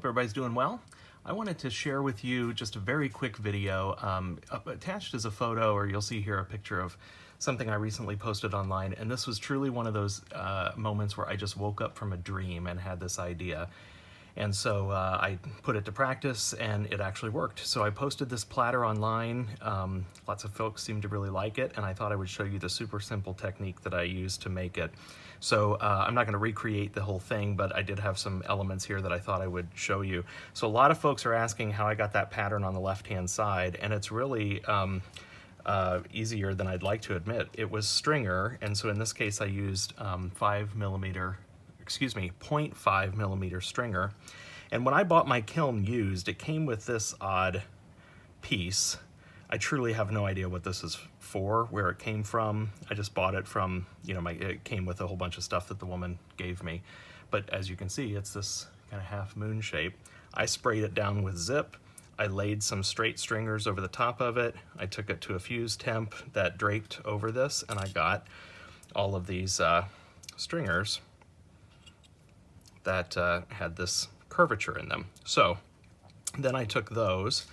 everybody's doing well. I wanted to share with you just a very quick video. Attached as a photo, or you'll see here a picture of something I recently posted online, and this was truly one of those moments where I just woke up from a dream and had this idea. And so I put it to practice, and it actually worked. So I posted this platter online. Lots of folks seem to really like it, and I thought I would show you the super simple technique that I used to make it. So I'm not going to recreate the whole thing, but I did have some elements here that I thought I would show you. So a lot of folks are asking how I got that pattern on the left-hand side, and it's really easier than I'd like to admit. It was stringer, and so in this case I used 0.5 millimeter stringer. And when I bought my kiln used, it came with this odd piece. I truly have no idea what this is for, where it came from. I just bought it from, it came with a whole bunch of stuff that the woman gave me. But as you can see, it's this kind of half moon shape. I sprayed it down with zip. I laid some straight stringers over the top of it. I took it to a fuse temp that draped over this, and I got all of these stringers that had this curvature in them. So then I took those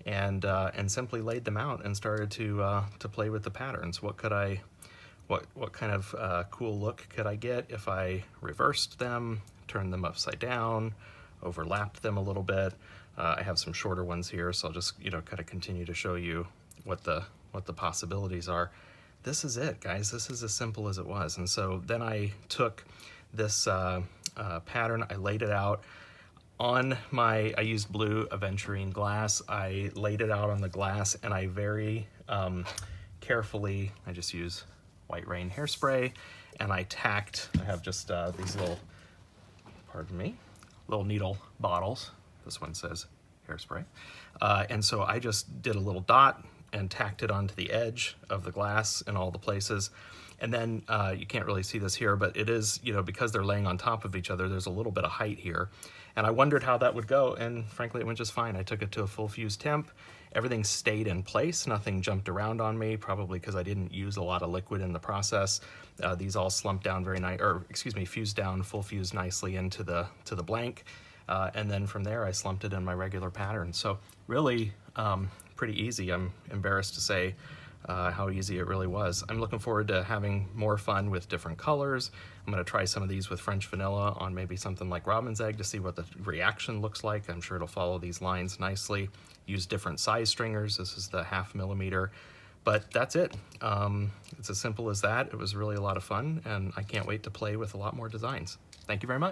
and simply laid them out and started to play with the patterns. What kind of cool look could I get if I reversed them, turned them upside down, overlapped them a little bit? I have some shorter ones here, so I'll just kind of continue to show you what the possibilities are. This is it, guys. This is as simple as it was. And so then I took this pattern, I laid it out on I used blue aventurine glass. I laid it out on the glass, and I very carefully, I just use White Rain hairspray, and I have just these little, little needle bottles. This one says hairspray. And so I just did a little dot and tacked it onto the edge of the glass in all the places. And then you can't really see this here, but it is, because they're laying on top of each other, there's a little bit of height here. And I wondered how that would go, and frankly, it went just fine. I took it to a full fuse temp. Everything stayed in place. Nothing jumped around on me, probably because I didn't use a lot of liquid in the process. These all slumped down very nice, fused down, full fuse nicely into the blank. And then from there, I slumped it in my regular pattern. So really pretty easy. I'm embarrassed to say how easy it really was. I'm looking forward to having more fun with different colors. I'm going to try some of these with French vanilla on maybe something like robin's egg to see what the reaction looks like. I'm sure it'll follow these lines nicely. Use different size stringers. This is the 0.5 millimeter. But that's it. It's as simple as that. It was really a lot of fun, and I can't wait to play with a lot more designs. Thank you very much.